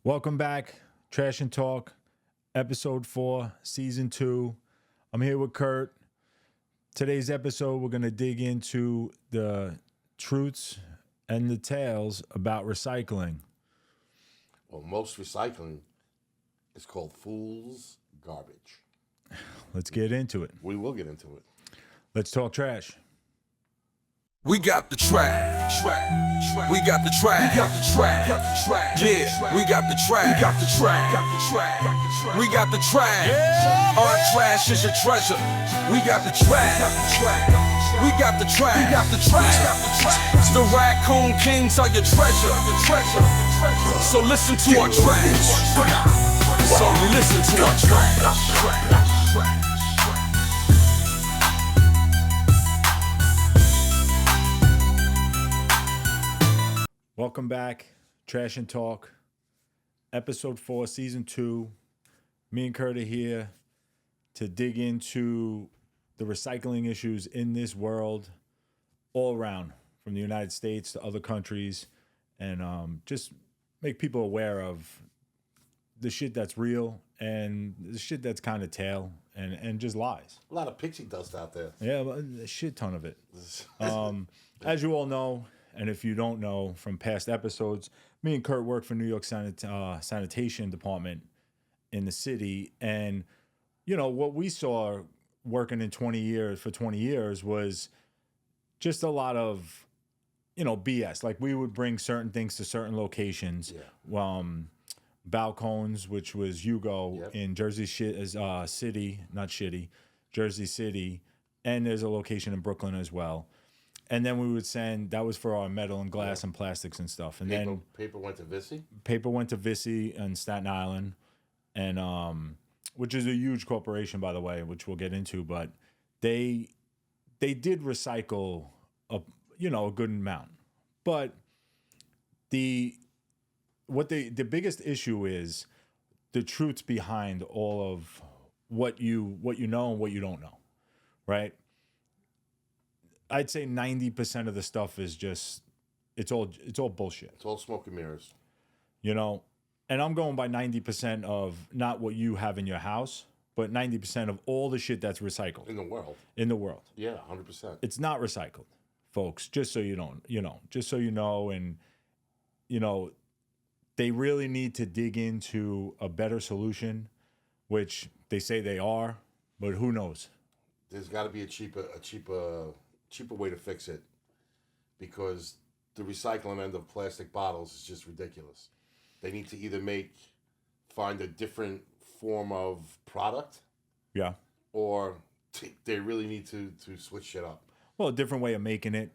Welcome back, Trash and Talk, episode 4, season 2. I'm here with Kurt. Today's episode, we're going to dig into the truths and the tales about recycling. Well, most recycling is called fool's garbage. Let's get into it. We will get into it. Let's talk trash. We got the trash. We got the trash. Yeah, we got the trash. We got the trash. We got the trash. Our trash is your treasure. We got the trash. We got the trash. We got the trash. The raccoon kings are your treasure. So listen to our trash. So listen to our trash. Welcome back, Trash and Talk, episode 4, season 2. Me and Kurt are here to dig into the recycling issues in this world all around, from the United States to other countries, and just make people aware of the shit that's real and the shit that's kind of tail and just lies. A lot of pixie dust out there. Yeah, a shit ton of it. As you all know, and if you don't know from past episodes, me and Kurt work for New York sanitation department in the city. And, you know, what we saw working in 20 years was just a lot of, you know, BS. Like, we would bring certain things to certain locations. Yeah. Balcones, which was Hugo in Jersey City, Jersey City. And there's a location in Brooklyn as well. And then we would send, that was for our metal and glass and plastics and stuff. And then paper went to Vissy? Paper went to Vissy and Staten Island, and which is a huge corporation, by the way, which we'll get into. But they did recycle a good amount. But the biggest issue is the truths behind all of what you know and what you don't know, right? I'd say 90% of the stuff is just, it's all bullshit. It's all smoke and mirrors. You know, and I'm going by 90% of not what you have in your house, but 90% of all the shit that's recycled. In the world. Yeah, 100%. It's not recycled, folks, just so you don't, just so you know. And, they really need to dig into a better solution, which they say they are, but who knows? There's got to be a cheaper way to fix it, because the recycling end of plastic bottles is just ridiculous. They need to either find a different form of product, or they really need to switch shit up. Well, a different way of making it.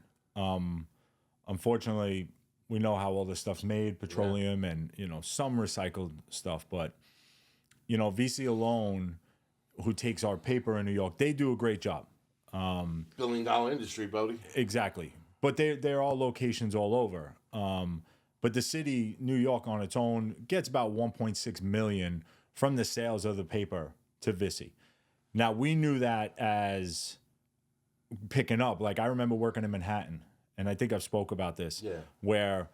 Unfortunately, we know how all this stuff's made, petroleum and some recycled stuff, but VC alone, who takes our paper in New York, they do a great job. $1 billion industry, Bodie. Exactly. But they're all locations all over. But the city, New York on its own, gets about $1.6 million from the sales of the paper to Vissy. Now, we knew that as picking up. Like, I remember working in Manhattan, and I think I've spoke about this, where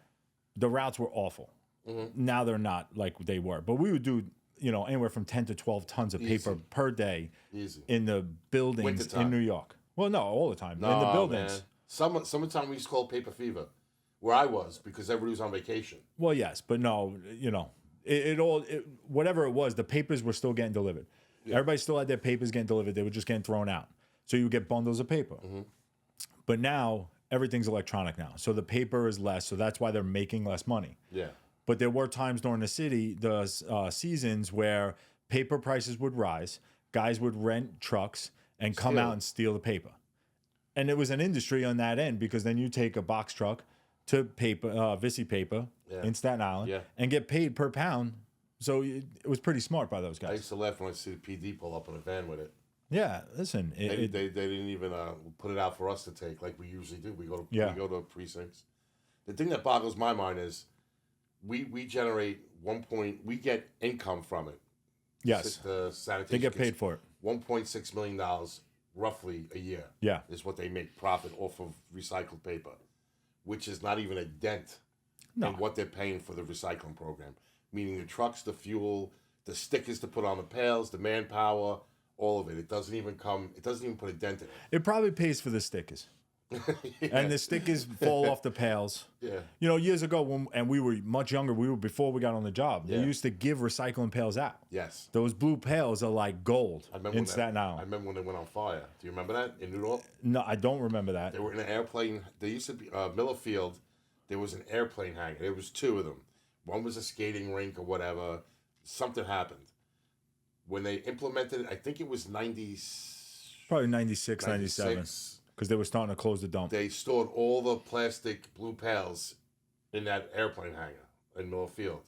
the routes were awful. Mm-hmm. Now they're not like they were. But we would do anywhere from 10 to 12 tons of paper per day in the buildings in New York. Well, no, all the time. In the buildings. Man. Summertime we used to call it paper fever, where I was, because everybody was on vacation. Well, yes, but no, whatever it was, the papers were still getting delivered. Yeah. Everybody still had their papers getting delivered. They were just getting thrown out. So you would get bundles of paper. Mm-hmm. But now, everything's electronic now. So the paper is less, so that's why they're making less money. Yeah. But there were times during the seasons where paper prices would rise, guys would rent trucks and come out and steal the paper. And it was an industry on that end, because then you take a box truck to Vissy paper in Staten Island and get paid per pound. So it was pretty smart by those guys. I used to laugh when I see the PD pull up in a van with it. Yeah, listen. They didn't even put it out for us to take like we usually do. We go to precincts. The thing that boggles my mind is, we generate we get income from it. Yes. The sanitation. They get paid for it. $1.6 million roughly a year. Yeah. Is what they make profit off of recycled paper, which is not even a dent in what they're paying for the recycling program. meaning the trucks, the fuel, the stickers to put on the pails, the manpower, all of it. It doesn't even put a dent in It probably pays for the stickers. it. And the stickers fall off the pails. Yeah. You know, years ago, and we were much younger, before we got on the job, they Yeah. used to give recycling pails out. Yes. Those blue pails are like gold I remember in when Staten I Island. remember when they went on fire. Do you remember that in New York? No, I don't remember that. They were in an airplane. There used to be Miller Field. There was an airplane hangar. There was two of them. One was a skating rink or whatever. Something happened. When they implemented it, I think it was Probably 96, 97. 96. Because they were starting to close the dump. They stored all the plastic blue pails in that airplane hangar in Miller Field.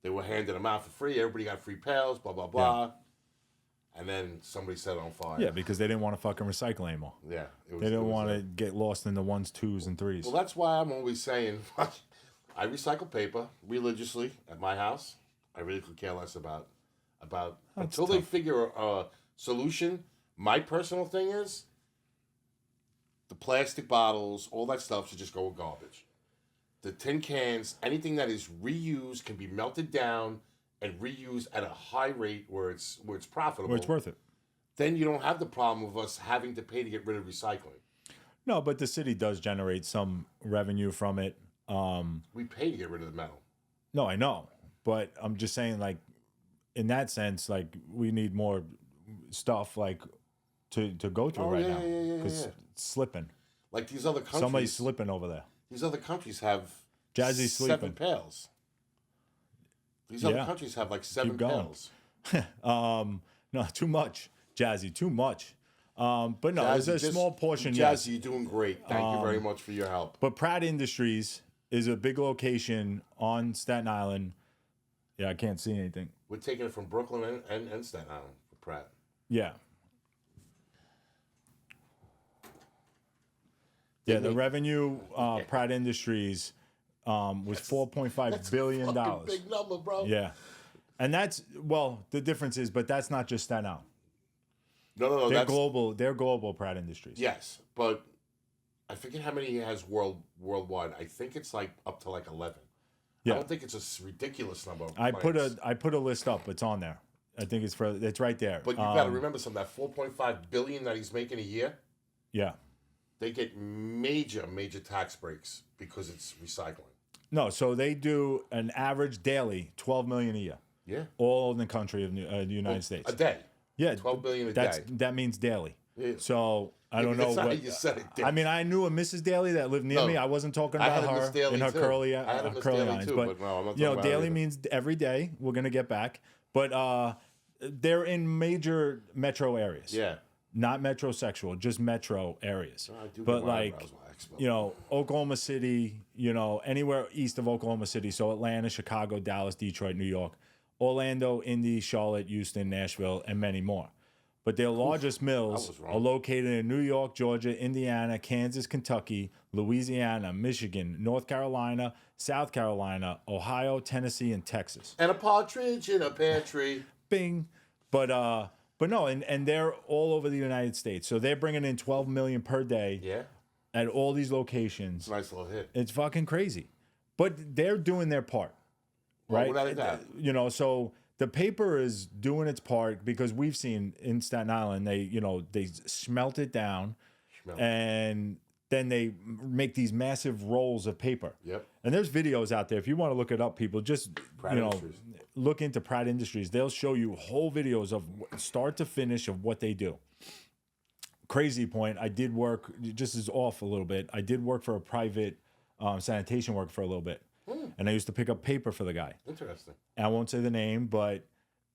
They were handing them out for free. Everybody got free pails, blah, blah, blah. And then somebody set it on fire. Yeah, because they didn't want to fucking recycle anymore. Yeah. They didn't want to get lost in the 1s, 2s, and 3s. Well, that's why I'm always saying I recycle paper religiously at my house. I really could care less about until they figure a solution. My personal thing is the plastic bottles, all that stuff should just go with garbage. The tin cans, anything that is reused can be melted down and reused at a high rate where it's profitable. Where it's worth it. Then you don't have the problem of us having to pay to get rid of recycling. No, but the city does generate some revenue from it. We pay to get rid of the metal. No, I know. But I'm just saying, like, in that sense, like, we need more stuff, like, to go through right now. Because it's slipping. Like these other countries. Somebody's slipping over there. These other countries have Jazzy's 7 sleeping. pails. These other countries have like 7 going. pails. No, too much. Jazzy, too much. But no, Jazzy, there's a small portion, Jazzy, yes. you're doing great. Thank you very much for your help. But Pratt Industries is a big location on Staten Island. Yeah, I can't see anything. We're taking it from Brooklyn and Staten Island for Pratt. Yeah. Yeah, the revenue, Pratt Industries, was $4.5 billion. Fucking big number, bro. Yeah. And that's, well, the difference is, but that's not just Staten Island. No, They're that's global. They're global, Pratt Industries. yes, but I forget how many he has worldwide. I think it's like up to like 11. Yeah. I don't think it's a ridiculous number. Of I plants. put a list up. It's on there. I think it's right there. But you got to remember something. That 4.5 billion that he's making a year, yeah. they get major tax breaks because it's recycling. No, so they do an average daily 12 million a year. Yeah, All in the country of the United States. a day. Yeah, 12 billion a day. That means daily. Yeah. So I don't know That's not what how you said it, Dick. I mean. I knew a Mrs. Daly that lived near No. me. I wasn't talking I about had a Miss her Daly in her too. curly, I had a Miss curly Daly lines, too, but no, I'm not talking about her daily either. means every day. We're gonna get back, but they're in major metro areas. Yeah. Not metrosexual, just metro areas. I do But get my like, eyebrows waxed, but- you know, Oklahoma City, you know, anywhere east of Oklahoma City. So Atlanta, Chicago, Dallas, Detroit, New York, Orlando, Indy, Charlotte, Houston, Nashville, and many more. But their largest mills was wrong. are located in New York, Georgia, Indiana, Kansas, Kentucky, Louisiana, Michigan, North Carolina, South Carolina, Ohio, Tennessee, and Texas. And a partridge in a pear tree. Bing. But no, and they're all over the United States. So they're bringing in 12 million per day Yeah. at all these locations. Nice little hit. It's fucking crazy. But they're doing their part. Well, Right? without a doubt. You know, so the paper is doing its part because we've seen in Staten Island, they smelt it down and then they make these massive rolls of paper. Yep. And there's videos out there. If you want to look it up, people, just Pratt Industries. look into Pratt Industries. They'll show you whole videos of start to finish of what they do. Crazy point. I did work, just as off a little bit. I did work for a private sanitation work for a little bit. And I used to pick up paper for the guy. Interesting. And I won't say the name, but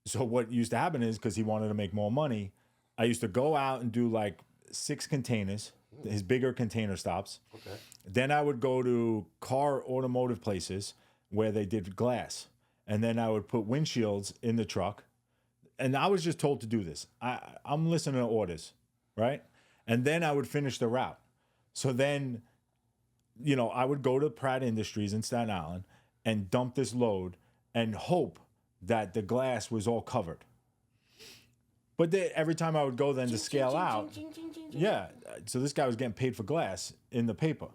so what used to happen is because he wanted to make more money, I used to go out and do like 6 containers, his bigger container stops. Okay. Then I would go to car automotive places where they did glass. And then I would put windshields in the truck. And I was just told to do this. I'm listening to orders, right? And then I would finish the route. So then, you know, I would go to Pratt Industries in Staten Island and dump this load and hope that the glass was all covered. But every time I would go then to scale out, yeah, so this guy was getting paid for glass in the paper.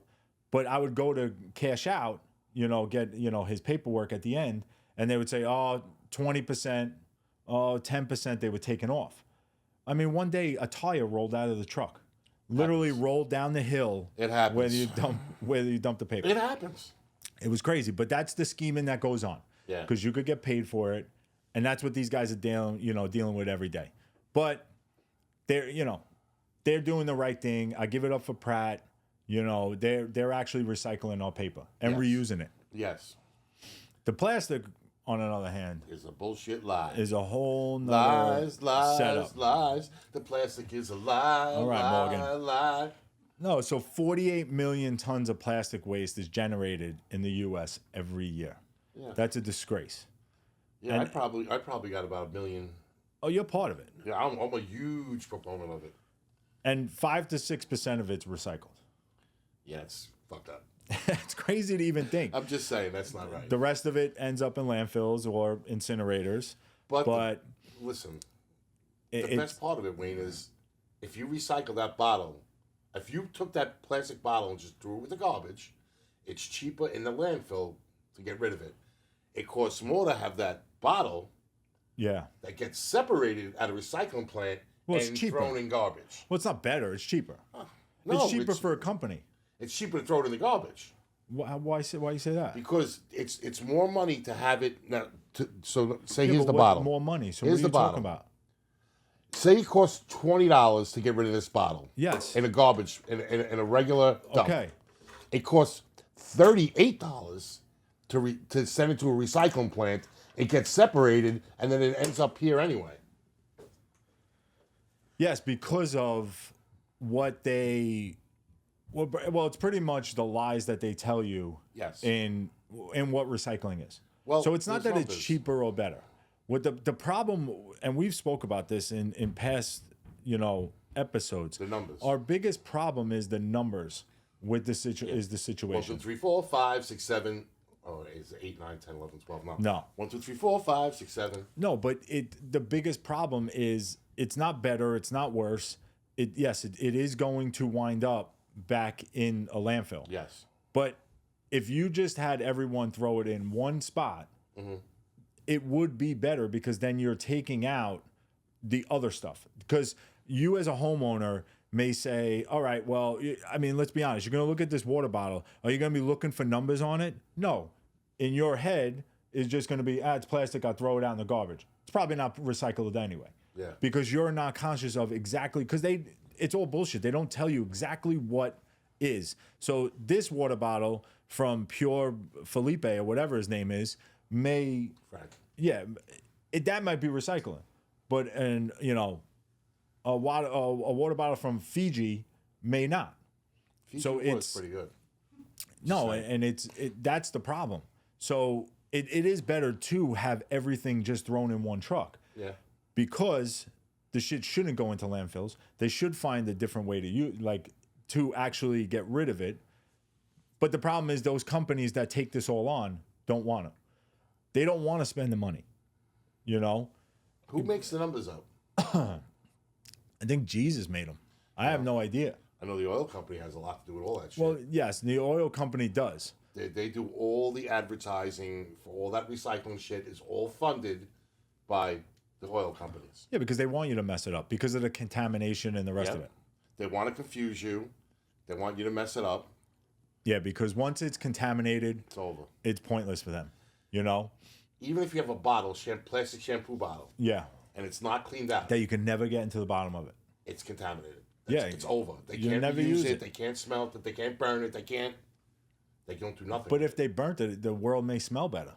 But I would go to cash out, you know, get, you know, his paperwork at the end, and they would say, oh, 20%, oh, 10%, they were taken off. I mean, one day a tire rolled out of the truck, literally rolled down the hill. It happens. Where you dump the paper. It happens. It was crazy, but that's the scheming that goes on. Yeah. Because you could get paid for it, and that's what these guys are dealing with every day. But they're doing the right thing. I give it up for Pratt. They're actually recycling our paper and reusing it. Yes. The plastic, on another hand, is a bullshit lie. Is a whole nother setup. Lies. The plastic is a lie. All right, Morgan. Lie. No, so 48 million tons of plastic waste is generated in the U.S. every year. Yeah. That's a disgrace. Yeah, I probably got about 1 million. Oh, you're part of it. Yeah, I'm a huge proponent of it. And 5 to 6% of it's recycled. Yeah, it's fucked up. It's crazy to even think. I'm just saying that's not right. The rest of it ends up in landfills or incinerators. But listen, the best part of it, Wayne, is if you recycle that bottle, if you took that plastic bottle and just threw it with the garbage, it's cheaper in the landfill to get rid of it. It costs more to have that bottle that gets separated at a recycling plant and thrown in garbage. Well, it's not better. It's cheaper. No, it's cheaper for a company. It's cheaper to throw it in the garbage. Why you say that? Because it's more money to have it now. Here's the bottle. More money. So here's what are you talking about? Say it costs $20 to get rid of this bottle. Yes. In a garbage, in a regular dump. Okay. It costs $38 to send it to a recycling plant. It gets separated, and then it ends up here anyway. Yes, because of what they. Well, it's pretty much the lies that they tell you. Yes. In what recycling is. Well, so it's not that it's cheaper or better. What the problem, and we've spoke about this in past episodes. The numbers. Our biggest problem is the numbers with the situation. 1, 2, 3, 4, 5, 6, 7. Oh, is it 8, 9, 10, 11, 12? No. 1, 2, 3, 4, 5, 6, 7. No, but the biggest problem is it's not better. It's not worse. It is going to wind up back in a landfill. Yes. But if you just had everyone throw it in one spot, it would be better because then you're taking out the other stuff. Because you as a homeowner may say, all right, well, I mean, let's be honest. You're going to look at this water bottle. Are you going to be looking for numbers on it? No. In your head, it's just going to be, it's plastic. I'll throw it out in the garbage. It's probably not recycled anyway. Yeah. Because you're not conscious of exactly, because it's all bullshit. They don't tell you exactly what is. So this water bottle from Pure Felipe or whatever his name is may, Frank. Yeah, that might be recycling, but a water bottle from Fiji may not. Fiji so it's pretty good. No, and that's the problem. So it is better to have everything just thrown in one truck. Yeah. Because the shit shouldn't go into landfills. They should find a different way to actually get rid of it. But the problem is those companies that take this all on don't want to. They don't want to spend the money. Who makes the numbers up? I think Jesus made them. I have no idea. I know the oil company has a lot to do with all that shit. Well, yes, the oil company does. They do all the advertising for all that recycling shit is all funded by the oil companies. Yeah, because they want you to mess it up because of the contamination and the rest of it. They want to confuse you. They want you to mess it up. Yeah, because once it's contaminated, it's over. It's pointless for them, Even if you have a bottle, plastic shampoo bottle. Yeah. And it's not cleaned out. That you can never get into the bottom of it. It's contaminated. It's over. They can't never use it. They can't smell it. They can't burn it. They don't do nothing. But if they burnt it, the world may smell better.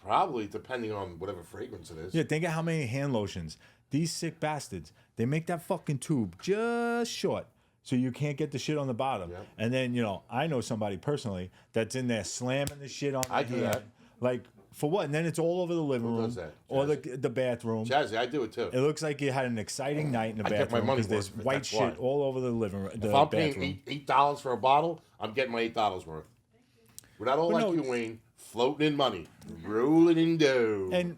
Probably, depending on whatever fragrance it is. Yeah, think of how many hand lotions. These sick bastards, they make that fucking tube just short so you can't get the shit on the bottom. Yep. And then, I know somebody personally that's in there slamming the shit on their hand. I do that. Like, for what? And then it's all over the living room. Does that? Or the bathroom. Jazzy, I do it too. It looks like you had an exciting night in the bathroom. I get my money because there's white shit all over the living room. If I'm paying $8 for a bottle, I'm getting my $8 worth. Without all like you, Wayne, floating in money, rolling in dough. And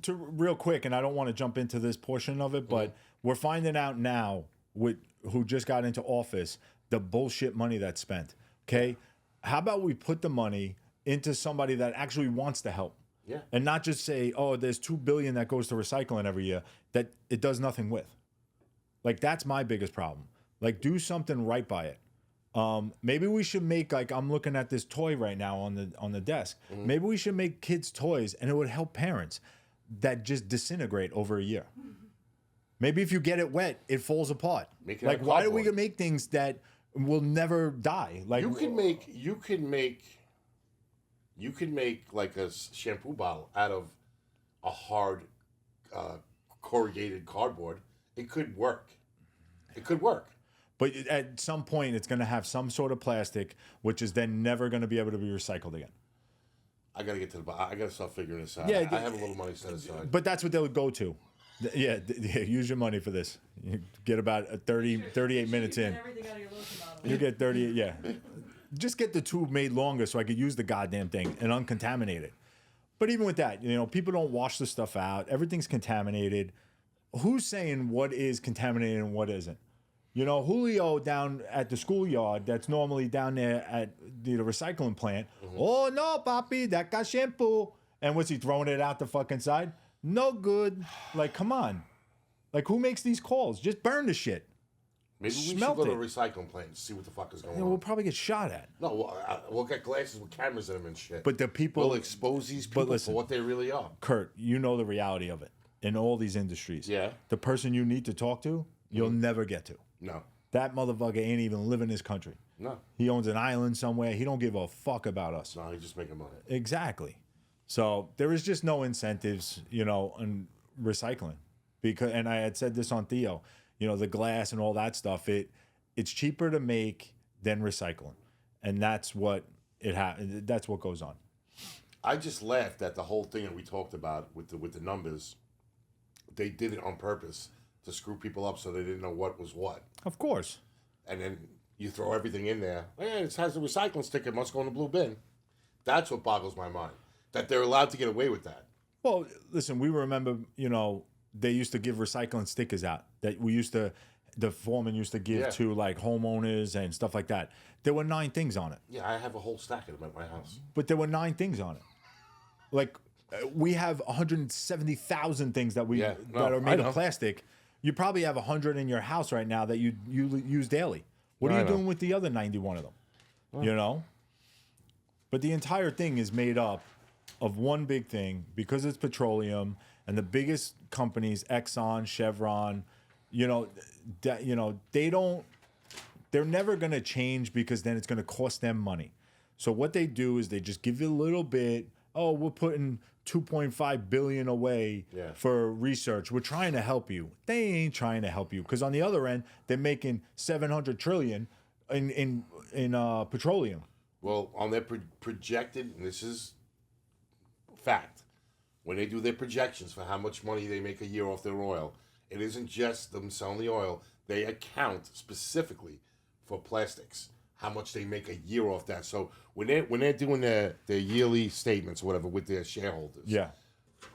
real quick, and I don't want to jump into this portion of it, but we're finding out now who just got into office the bullshit money that's spent. Okay, how about we put the money into somebody that actually wants to help? Yeah. And not just say, oh, there's 2 billion that goes to recycling every year that it does nothing with. Like, that's my biggest problem. Like, do something right by it. Maybe we should make, like, I'm looking at this toy right now on the desk. Maybe we should make kids toys, and it would help parents that just disintegrate over a year. Maybe if you get it wet, it falls apart. Make it Like, out of why do we cardboard. make things that will never die? Like, You can make like a shampoo bottle out of a hard corrugated cardboard. It could work. It could work. but at some point, it's going to have some sort of plastic, which is then never going to be able to be recycled again. I gotta get to the bottom. I gotta start figuring this out. Yeah, I have a little money set aside. But that's what they'll go to. Yeah, use your money for this. You get about 38 minutes in. Everything out of your lotion bottle. You get 30, yeah. Just get the tube made longer so I could use the goddamn thing and uncontaminate it. But even with that, people don't wash the stuff out. Everything's contaminated. Who's saying what is contaminated and what isn't? Julio down at the schoolyard that's normally down there at the recycling plant. Oh, no, papi, that got shampoo. And what's he throwing it out the fucking side? No good. Like, come on. Like, who makes these calls? Just burn the shit. Maybe we should Smelt go to a it. recycling plant and see what the fuck is going We'll on. probably get shot at. No, we'll get glasses with cameras in them and shit. But the people... we'll expose these people listen. for what they really are. Kurt, you know the reality of it in all these industries. Yeah. The person you need to talk to, you'll never get to. No. That motherfucker ain't even live in this country. No. He owns an island somewhere. He don't give a fuck about us. No, he's just making money. Exactly. So there is just no incentives, in recycling. And I had said this on Theo, the glass and all that stuff, it's cheaper to make than recycling. And that's what that's what goes on. I just laughed at the whole thing that we talked about with the numbers. They did it on purpose to screw people up so they didn't know what was what. Of course. And then you throw everything in there. Hey, it has a recycling sticker. It must go in the blue bin. That's what boggles my mind. That they're allowed to get away with that. Well, listen, we remember, they used to give recycling stickers out that the foreman used to give to like homeowners and stuff like that. There were 9 things on it, Yeah, I have a whole stack of them at my house. but there were 9 things on it. Like, we have 170,000 things that Yeah, that no, are made I know. of plastic. You probably have 100 in your house right now that you use daily. What are I you know. doing with the other 91 of them? But the entire thing is made up of one big thing because it's petroleum, and the biggest companies, Exxon, Chevron, they're never going to change because then it's going to cost them money. So what they do is they just give you a little bit. Oh, we're putting 2.5 billion away for research. We're trying to help you. They ain't trying to help you because on the other end, they're making 700 trillion in petroleum. Well, on their projected, and this is fact, when they do their projections for how much money they make a year off their oil, it isn't just them selling the oil. They account specifically for plastics, how much they make a year off that. So when they're doing their yearly statements or whatever with their shareholders,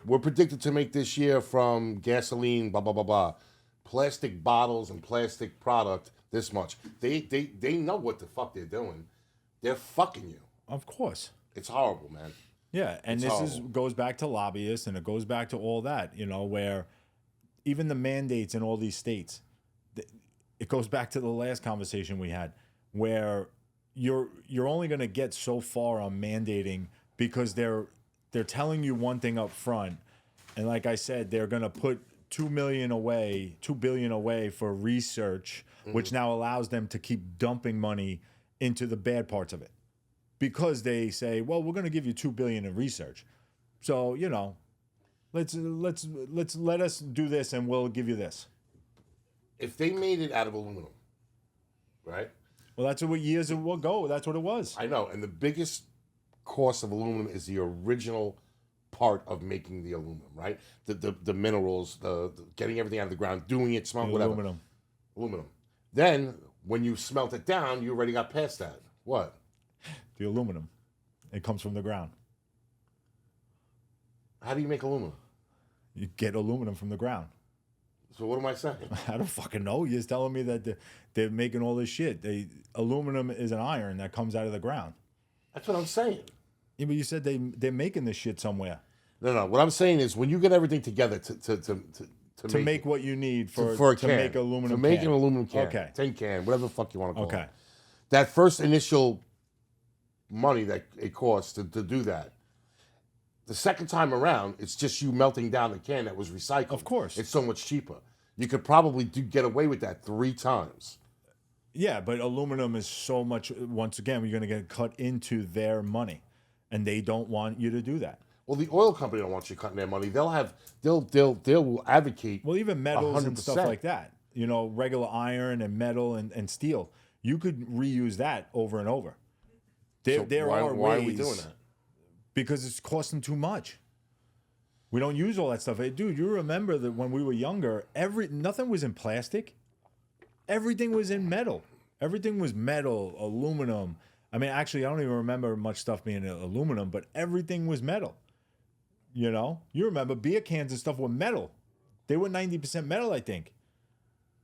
we're predicted to make this year from gasoline, blah blah blah blah, plastic bottles and plastic product this much. They know what the fuck they're doing. They're fucking you. Of course. It's horrible, man. Yeah, and It's goes back to lobbyists, and it goes back to all that, where even the mandates in all these states, it goes back to the last conversation we had, where you're only going to get so far on mandating because they're telling you one thing up front, and like I said, they're going to put 2 billion away for research, which now allows them to keep dumping money into the bad parts of it. Because they say, well, we're going to give you 2 billion in research, so let us do this, and we'll give you this. If they made it out of aluminum, right? Well, that's what years ago. That's what it was. I know, and the biggest cost of aluminum is the original part of making the aluminum, right? The minerals, the getting everything out of the ground, doing it, smelling whatever. Aluminum. Then when you smelt it down, you already got past that. What? The aluminum, it comes from the ground. How do you make aluminum? You get aluminum from the ground. So what am I saying? I don't fucking know. You're just telling me that they're making all this shit. Aluminum is an iron that comes out of the ground. That's what I'm saying. Yeah, but you said they're making this shit somewhere. No. What I'm saying is when you get everything together To make what you need for a to can, make aluminum to make can. an aluminum can, Okay. tin can, whatever the fuck you want to call Okay. it. That first initial money that it costs to do that. The second time around, it's just you melting down the can that was recycled. Of course. It's so much cheaper. You could probably get away with that 3 times. Yeah, but aluminum is so much. Once again, you're going to get cut into their money, and they don't want you to do that. Well, the oil company don't want you cutting their money. They'll advocate. Well, even metals and stuff 100%. like that. You know, regular iron and metal and steel. You could reuse that over and over. There are ways. Why are we doing that? Because it's costing too much. We don't use all that stuff. Hey, dude, you remember that when we were younger, nothing was in plastic. Everything was in metal. Everything was metal, aluminum. I mean, actually, I don't even remember much stuff being aluminum, but everything was metal. You know? You remember beer cans and stuff were metal. They were 90% metal, I think.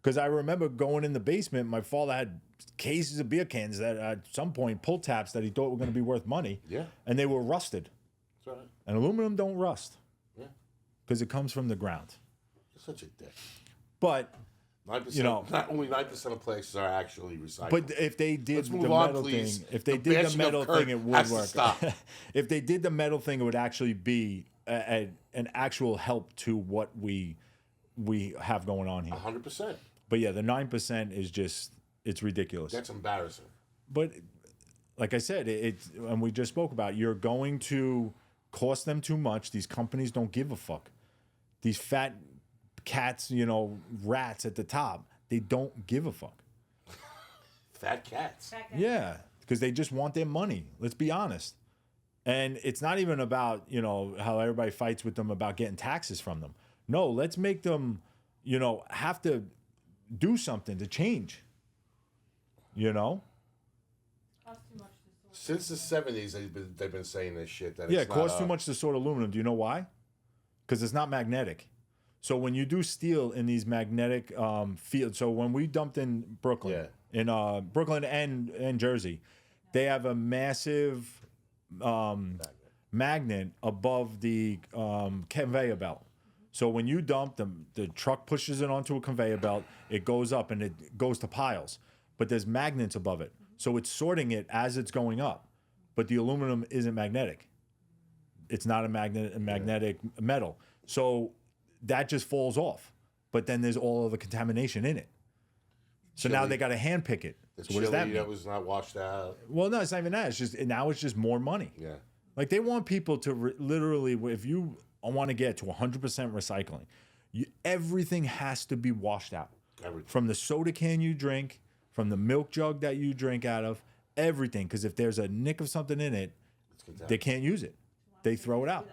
Because I remember going in the basement, my father had cases of beer cans that at some point, pull tabs that he thought were going to be worth money. Yeah. And they were rusted. That's right. And aluminum don't rust. Yeah. Because it comes from the ground. You're such a dick. But 9%, you know, not only 9% of places are actually recycled. but if they did Let's the move on, metal please. thing, if they The did the bashing metal of Kurt thing, it would has to work. stop. If they did the metal thing, it would actually be an actual help to what we have going on here. 100%. But yeah, the 9% is just, it's ridiculous. That's embarrassing. But like I said, and we just spoke about, you're going to cost them too much. These companies don't give a fuck. These fat cats, you know, rats at the top, they don't give a fuck. Fat cats. Yeah, because they just want their money. Let's be honest. And it's not even about, you know, how everybody fights with them about getting taxes from them. No, let's make them, you know, have to do something to change. You know? Since the 70s, they've been saying this shit. That Yeah, it's it costs not, too much to sort aluminum. Do you know why? Because it's not magnetic. So when you do steel in these magnetic fields, so when we dumped in Brooklyn, in Brooklyn and Jersey, they have a massive magnet above the conveyor belt. So when you dump them, the truck pushes it onto a conveyor belt, it goes up and it goes to piles. But there's magnets above it. So it's sorting it as it's going up. But the aluminum isn't magnetic. It's not a magnetic metal. So that just falls off. But then there's all of the contamination in it. So now they got to hand pick it. So what does that mean? That was not washed out. Well, no, it's not even that. It's just now it's just more money. Yeah. Like they want people to literally, if you want to get to 100% recycling, everything has to be washed out. Everything. From the soda can you drink, from the milk jug that you drink out of, everything. Because if there's a nick of something in it, they can't use it. They throw it out.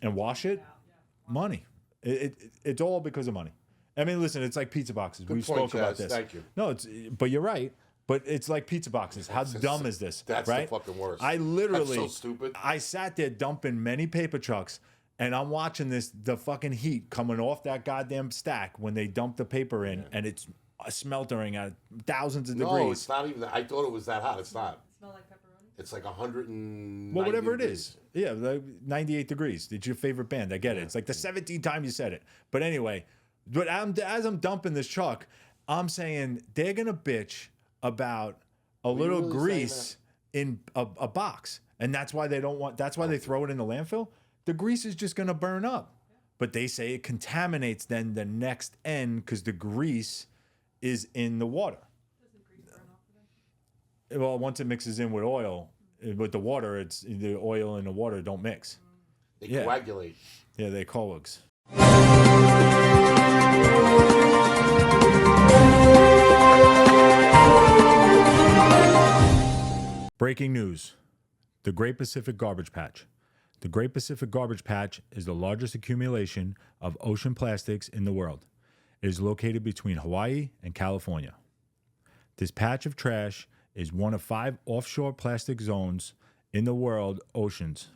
And wash it? Money. It's all because of money. I mean, listen, it's like pizza boxes. We spoke about this. Thank you. No, but you're right. But it's like pizza boxes. How dumb is this? That's right? the fucking worst. I literally, That's so stupid. I sat there dumping many paper trucks, and I'm watching the fucking heat coming off that goddamn stack when they dump the paper in, and it's smeltering at thousands of degrees. No, it's not even that. I thought it was that hot. It's not. It smell like pepperoni? It's like 190 Well, whatever degrees. it is. Yeah, like 98 degrees. It's your favorite band. I get it. It's like the 17th time you said it. But anyway, as I'm dumping this truck, I'm saying they're going to bitch about a little really grease in a box. And that's why they don't want, that's why they throw it in the landfill. The grease is just going to burn up. But they say it contaminates then the next end because the grease is in the water. Doesn't grease burn off eventually? Well, once it mixes in with oil, with the water, it's the oil and the water don't mix. They Yeah. coagulate. Yeah, they coags. Breaking news. The Great Pacific Garbage Patch. The Great Pacific Garbage Patch is the largest accumulation of ocean plastics in the world. It is located between Hawaii and California. This patch of trash is one of 5 offshore plastic zones in the world's oceans.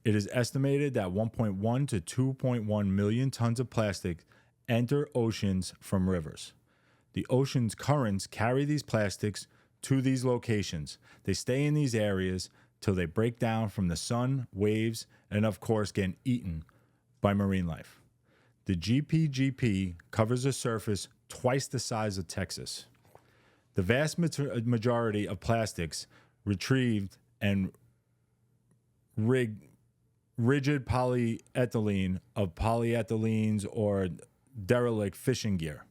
It is estimated that 1.1 to 2.1 million tons of plastic enter oceans from rivers. The ocean's currents carry these plastics to these locations. They stay in these areas till they break down from the sun, waves, and of course get eaten by marine life. The GPGP covers a surface twice the size of Texas. The vast majority of plastics retrieved and rigid polyethylene of polyethylenes or derelict fishing gear.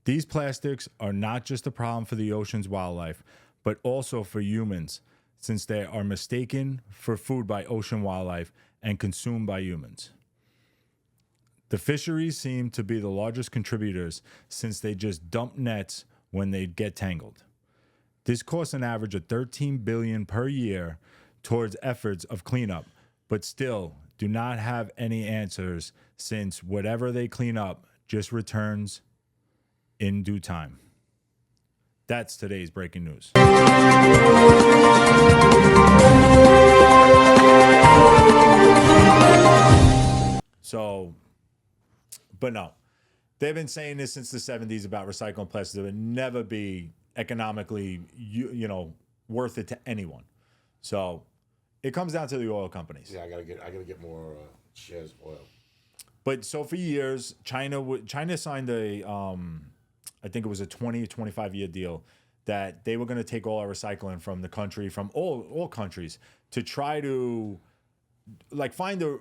These plastics are not just a problem for the ocean's wildlife, but also for humans, since they are mistaken for food by ocean wildlife and consumed by humans. The fisheries seem to be the largest contributors since they just dump nets when they get tangled. This costs an average of $13 billion per year towards efforts of cleanup, but still do not have any answers since whatever they clean up just returns in due time. That's today's breaking news. So, but no, they've been saying this since the 70s about recycling plastic. It would never be economically, worth it to anyone. So it comes down to the oil companies. Yeah, I gotta get more shares of oil. But so for years, China signed a, I think it was a 20 or 25 year deal that they were going to take all our recycling from the country, from all countries, to try to like find a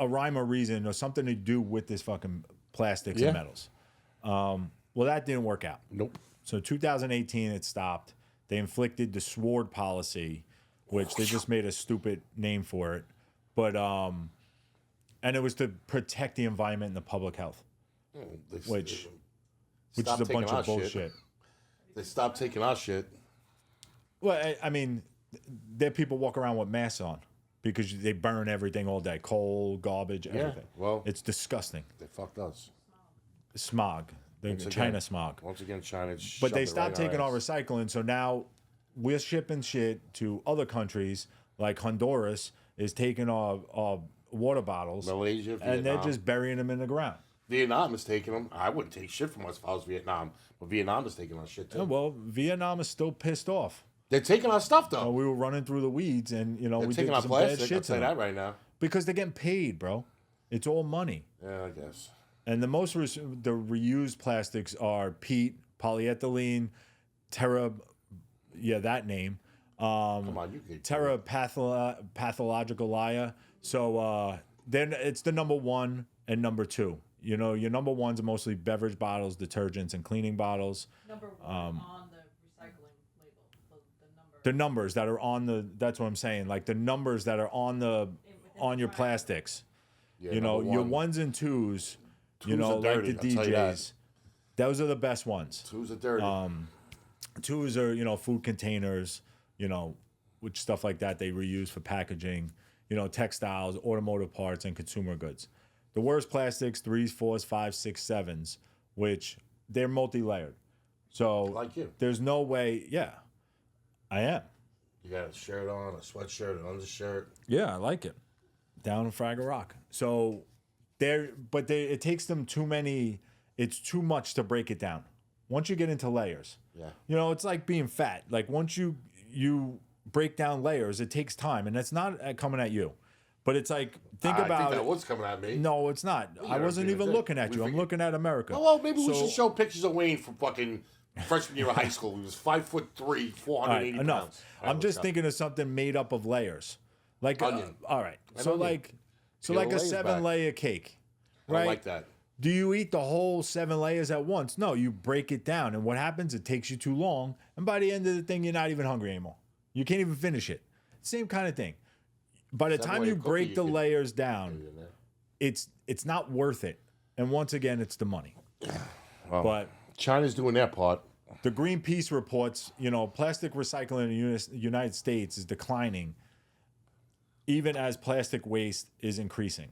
rhyme or reason or something to do with this fucking plastics and metals. Well, that didn't work out. Nope. So 2018, it stopped. They inflicted the SWORD policy, which they just made a stupid name for it. But, and it was to protect the environment and the public health, which is a bunch of bullshit. They stopped taking our shit. Well, I mean, there people walk around with masks on because they burn everything all day. Coal, garbage, everything. Well, it's disgusting. They fucked us. Smog. China smog. Once again, China. But they stopped taking our recycling, so now we're shipping shit to other countries like Honduras is taking our water bottles, Malaysia, Vietnam, and they're just burying them in the ground. Vietnam is taking them. I wouldn't take shit from us if I was Vietnam, but Vietnam is taking our shit too. Yeah, well, Vietnam is still pissed off. They're taking our stuff though. We were running through the weeds, and they're we taking did our some plastic. bad shit I'll to say them that right now. because they're getting paid, bro. It's all money. Yeah, I guess. And the reused plastics are peat, polyethylene, that name. Come on, you could. Pathological. So then it's the number one and number two. Your number ones are mostly beverage bottles, detergents, and cleaning bottles. Number one on the recycling label, the number. The numbers that are on that's what I'm saying. Like the numbers that are on your plastics. Yeah, your ones and twos. Twos are dirty, like the I'll tell you that. DJs. Those are the best ones. Twos are dirty. Twos are, food containers, which stuff like that they reuse for packaging, textiles, automotive parts, and consumer goods. The worst plastics, 3s, 4s, 5s, 6s, 7s, which they're multi-layered. So like you. There's no way, I am. You got a shirt on, a sweatshirt, an undershirt. Yeah, I like it. Down in Fraggle Rock. So it takes them it's too much to break it down. Once you get into layers, it's like being fat. Like once you break down layers, it takes time, and that's not coming at you. But it's like, think about I think it. that was coming at me. No, it's not. I wasn't even looking at you. I'm looking at America. Oh, well, maybe we should show pictures of Wayne from fucking freshman year of high school. He was 5'3", 480 pounds. Enough. I'm just thinking of something made up of layers. Like onion. All right. So onion. like Peel a layers 7-layer cake. I Right? don't like that. Do you eat the whole 7 layers at once? No, you break it down. And what happens? It takes you too long. And by the end of the thing, you're not even hungry anymore. You can't even finish it. Same kind of thing. By the time you break the layers down, it's not worth it. And once again, it's the money. Well, but China's doing their part. The Greenpeace reports, plastic recycling in the United States is declining even as plastic waste is increasing.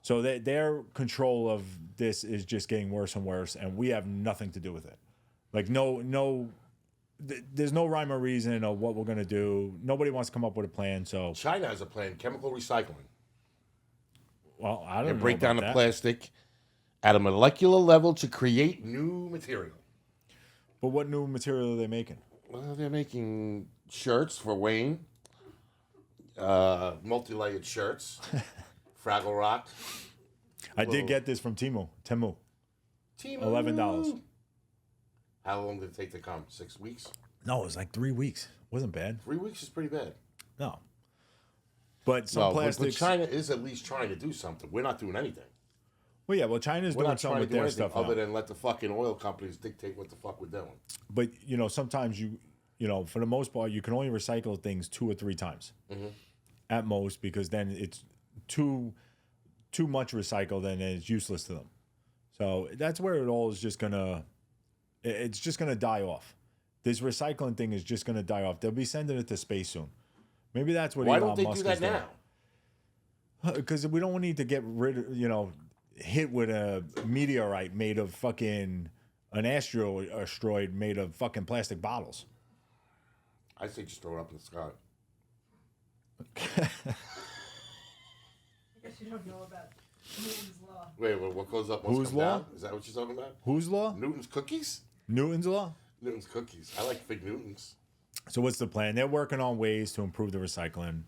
So their control of this is just getting worse and worse, and we have nothing to do with it. Like there's no rhyme or reason of what we're gonna do. Nobody wants to come up with a plan. So China has a plan: chemical recycling. Well, I don't They know. break down the that. plastic at a molecular level to create new material. But what new material are they making? Well, they're making shirts for Wayne. Multi-layered shirts. Fraggle Rock. I did get this from Temu. Temu. $11. How long did it take to come? 6 weeks? No, it was like 3 weeks. Wasn't bad. 3 weeks is pretty bad. No. But some No, but plastics. China is at least trying to do something. We're not doing anything. Well, yeah, well, China's We're doing not something trying to with do their anything stuff other now. than let the fucking oil companies dictate what the fuck we're doing. But, you know, sometimes for the most part, you can only recycle things 2 or 3 times at most, because then it's too much recycled and it's useless to them. So that's where it all is just it's just going to die off. This recycling thing is just going to die off. They'll be sending it to space soon. Maybe that's what Why Elon don't they Musk do that is doing. now? Because we don't need to get rid of, hit with a meteorite made of fucking an asteroid made of fucking plastic bottles. I say just throw it up in the sky. I guess you don't know about Newton's law. Wait, what goes up must Whose come law? down? Is that what you're talking about? Whose law? Newton's cookies? Newton's law? Newton's cookies. I like Fig Newtons. So what's the plan? They're working on ways to improve the recycling.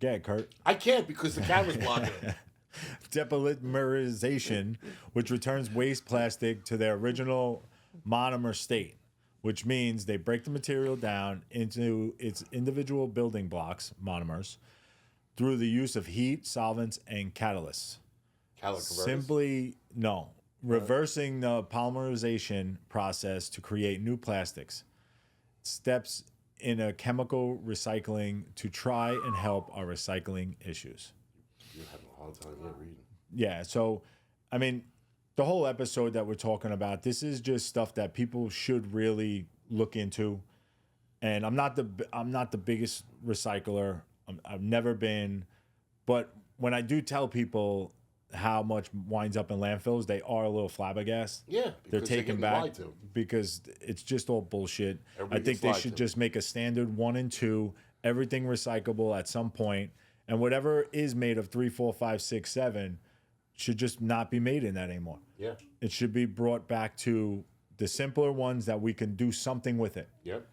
Go ahead, Kurt. I can't because the camera's blocking it. Depolymerization, which returns waste plastic to their original monomer state, which means they break the material down into its individual building blocks, monomers, through the use of heat, solvents, and catalysts. Reversing the polymerization process to create new plastics. Steps in a chemical recycling to try and help our recycling issues. You're having a hard time here reading. Yeah, so I mean, the whole episode that we're talking about, this is just stuff that people should really look into. And I'm not the biggest recycler. I've never been, but when I do tell people how much winds up in landfills, they are a little flabbergasted. Yeah, they're taken back lied to. because it's just all bullshit. Everybody I think gets they lied should to. just make a standard 1 and 2, everything recyclable at some point, and whatever is made of 3, 4, 5, 6, 7 should just not be made in that anymore. Yeah. It should be brought back to the simpler ones that we can do something with it. Yep.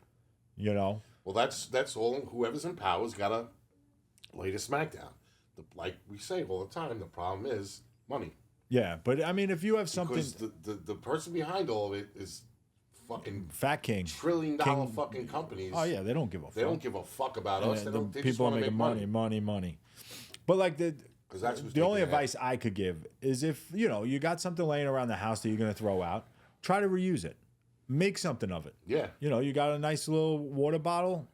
You know? Well, that's all. Whoever's in power's got to lay the smack down. Like we say all the time, the problem is money. Yeah, but I mean, if you have something, Because the person behind all of it is fucking Fat King, $1 trillion fucking companies. Oh yeah, they don't give a fuck. They don't give a fuck about us. They don't. They just People are want to making make money. But like Because that's who's the only taking it. advice I could give is if you got something laying around the house that you're gonna throw out, try to reuse it. Make something of it. Yeah. You got a nice little water bottle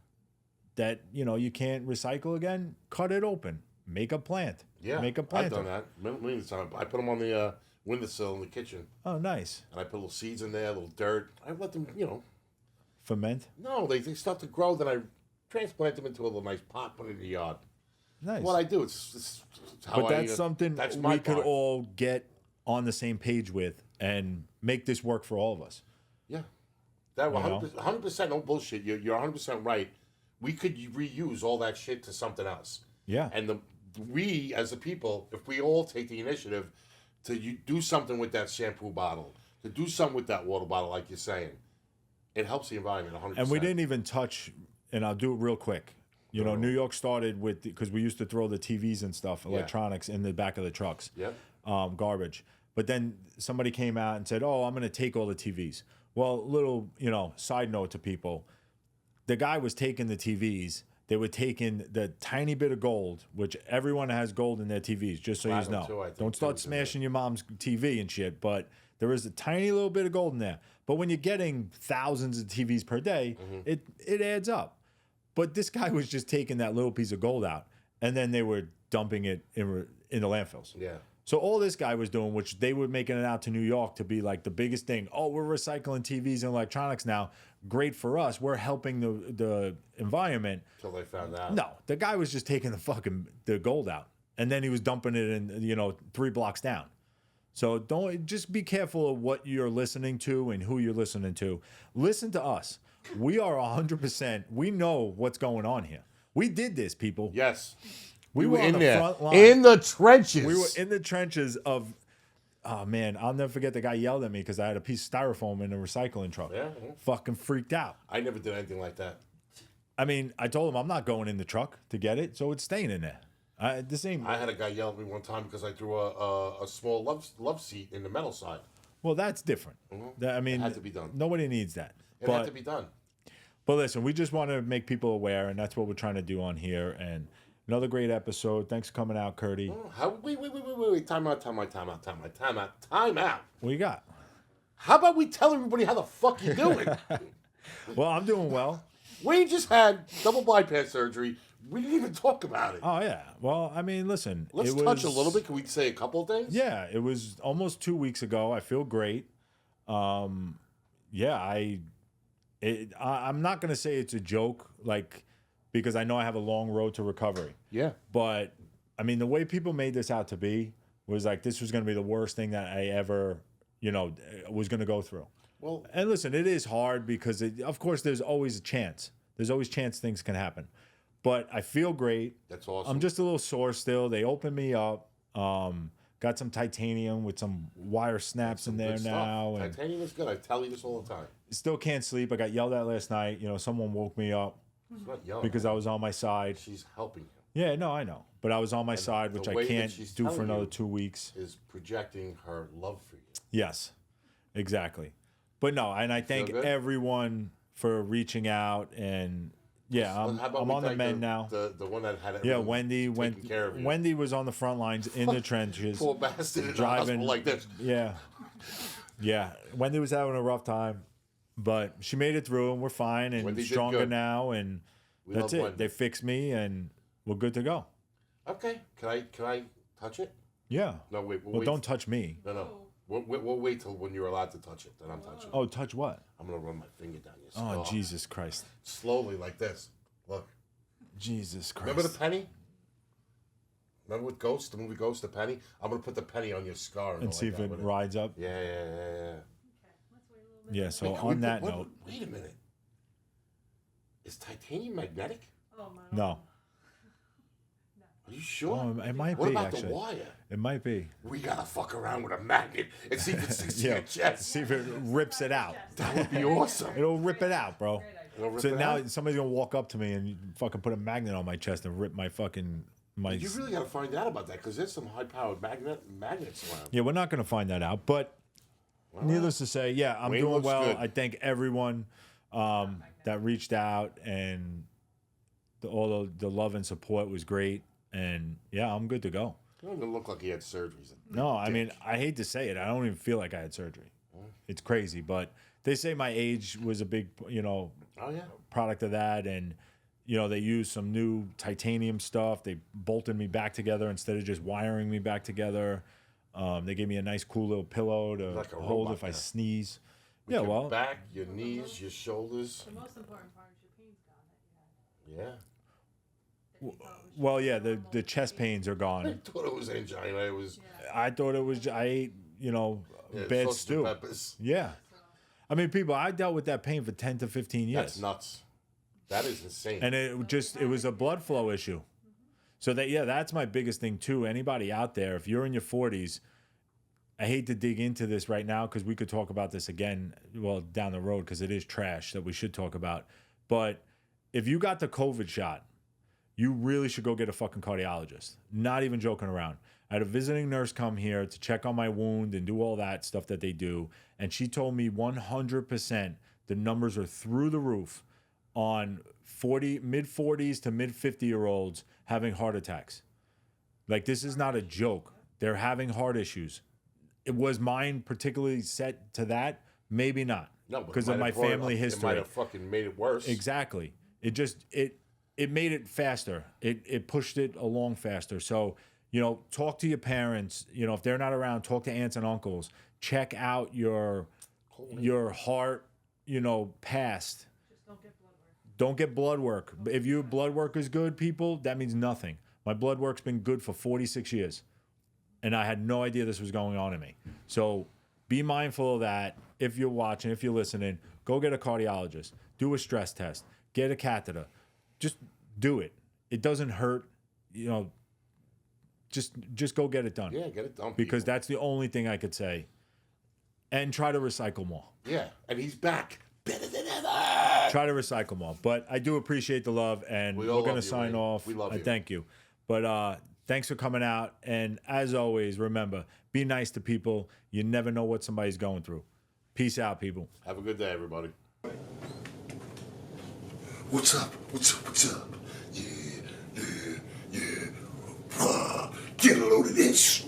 that you can't recycle again. Cut it open. Make a plant. Yeah. Make a plant. I've done that millions of times. I put them on the windowsill in the kitchen, Oh, nice. and I put little seeds in there, little dirt. I let them, Ferment. No, they start to grow. Then I transplant them into a little nice pot, put it in the yard. Nice. What I do, it's how But that's I, something that's my we could part. all get on the same page with and make this work for all of us. Yeah, that You know? 100% no bullshit. You're 100% right. We could reuse all that shit to something else. Yeah. And we as a people, if we all take the initiative to do something with that shampoo bottle, to do something with that water bottle, like you're saying, it helps the environment 100%. And we didn't even touch, and I'll do it real quick. New York started with, because we used to throw the TVs and stuff, electronics, in the back of the trucks. Yep. Garbage. But then somebody came out and said, oh, I'm going to take all the TVs. Well, little, side note to people. The guy was taking the TVs. They were taking the tiny bit of gold, which everyone has gold in their TVs, just so you Platinum know. too, I think, Don't start too, smashing your mom's TV and shit, but there is a tiny little bit of gold in there. But when you're getting thousands of TVs per day, it adds up. But this guy was just taking that little piece of gold out, and then they were dumping it in the landfills. Yeah. So all this guy was doing, which they were making it out to New York to be like the biggest thing. Oh, we're recycling TVs and electronics now. Great for us. We're helping the environment. Until they found out. No, the guy was just taking the gold out, and then he was dumping it in 3 blocks down. So just be careful of what you're listening to and who you're listening to. Listen to us. We are 100%. We know what's going on here. We did this, people. Yes. We were in on the there. front line. In the trenches. We were in the trenches of Oh man, I'll never forget the guy yelled at me because I had a piece of styrofoam in a recycling truck. Yeah. Fucking freaked out. I never did anything like that. I mean, I told him I'm not going in the truck to get it, so it's staying in there. The same. I had a guy yell at me one time because I threw a small love seat in the metal side. Well, that's different. I mean, It had to be done. Nobody needs that. It had to be done. But listen, we just want to make people aware, and that's what we're trying to do on here. And another great episode. Thanks for coming out, Curdy. Wait. Time out. What you got? How about we tell everybody how the fuck you doing? Well, I'm doing well. We just had double bypass surgery. We didn't even talk about it. Oh, yeah. Well, I mean, listen. Let's touch a little bit. Can we say a couple of things? Yeah, it was almost 2 weeks ago. I feel great. Yeah, I'm not going to say it's a joke, like, because I know I have a long road to recovery. Yeah. But, I mean, the way people made this out to be was like this was going to be the worst thing that I ever, was going to go through. Well, And listen, it is hard because, of course, there's always a chance. There's always chance things can happen. But I feel great. that's awesome. I'm just a little sore still. They opened me up. Got some titanium with some wire snaps in there Good stuff. now. And Titanium is good. I tell you this all the time. still can't sleep. I got yelled at last night. Someone woke me up It's not young. because I was on my side. She's helping him. Yeah, no, I know. But I was on my side, the which I way that can't she's do for telling another you- 2 weeks. Is projecting her love for you. Yes, exactly. But no, and I thank good? everyone for reaching out. And yeah, How about I'm we on the thank mend now. The one that had Yeah, everything Wendy taken care of you. Wendy was on the front lines in the trenches. Poor bastard in the driving hospital like this. Yeah. Wendy was having a rough time, but she made it through, and we're fine and Wendy did stronger good. now. And We that's love it. Wendy. They fixed me, and we're good to go. Okay. Can I touch it? Yeah. No, wait. Well, wait. don't touch me. No. We'll wait till when you're allowed to touch it. Then I'm touching it. Oh, touch what? I'm gonna run my finger down your Oh, skull. Jesus Christ. Slowly, like this. Look. Jesus Christ. Remember the penny? Remember with Ghost, the movie Ghost, the penny? I'm gonna put the penny on your scar and see if it rides up. Yeah. Okay, let's wait a little bit. Yeah, so Wait, can we on that put- note, wait a minute. Is titanium magnetic? Oh my. no. Are you sure? Oh, it might what be, about actually. the wire? It might be. We gotta fuck around with a magnet and see if it sticks to Yeah. your chest. See if it rips it out. That would be awesome. It'll rip it out, bro. Great idea. It'll rip So it now out? somebody's gonna walk up to me and fucking put a magnet on my chest and rip my fucking my. You really gotta find out about that because there's some high-powered magnets around. Yeah, we're not gonna find that out. But needless to say, yeah, I'm Wayne doing looks well. good. I thank everyone that reached out, and all the love and support was great. And yeah, I'm good to go. He don't even look like he had surgery. He's a No, I dick. mean, I hate to say it. I don't even feel like I had surgery. It's crazy, but they say my age was a big, Oh yeah. product of that. And, they used some new titanium stuff. They bolted me back together instead of just wiring me back together. They gave me a nice, cool little pillow to Like a hold robot if I now. sneeze. With your well, back, your knees, your shoulders. The most important part is your pain's gone that you Yeah. had. That you thought was well, yeah, the normal chest pain. pains are I gone. thought it was angina. It was I thought it was, I ate, bad sausage and stew. peppers. Yeah. I mean, people, I dealt with that pain for 10 to 15 years. That's nuts. That is insane. And it was a blood flow issue. So that's my biggest thing too. Anybody out there, if you're in your 40s, I hate to dig into this right now because we could talk about this again, well, down the road because it is trash that we should talk about. But if you got the COVID shot, you really should go get a fucking cardiologist. Not even joking around. I had a visiting nurse come here to check on my wound and do all that stuff that they do. And she told me 100% the numbers are through the roof on mid 40s to mid 50-year-olds having heart attacks. Like, this is not a joke. They're having heart issues. It was mine particularly set to that? Maybe not. No, but because it of might my have brought it family up- history. It might have fucking made it worse. Exactly. It made it faster. It pushed it along faster. So, talk to your parents. If they're not around, talk to aunts and uncles. Check out your heart, past. Just don't get blood work. Don't get blood work. If your blood work is good, people, that means nothing. My blood work's been good for 46 years. And I had no idea this was going on in me. So be mindful of that. If you're watching, if you're listening, go get a cardiologist. Do a stress test. Get a catheter. Just do it. It doesn't hurt. just go get it done. Yeah, get it done. Because people. that's the only thing I could say. And try to recycle more. Yeah, and he's back better than ever. Try to recycle more. But I do appreciate the love, and We we're all going to love you, sign Ray. off. We love you. Thank you. But thanks for coming out. And as always, remember, be nice to people. You never know what somebody's going through. Peace out, people. Have a good day, everybody. What's up? What's up? What's up? Yeah. Get a load of this.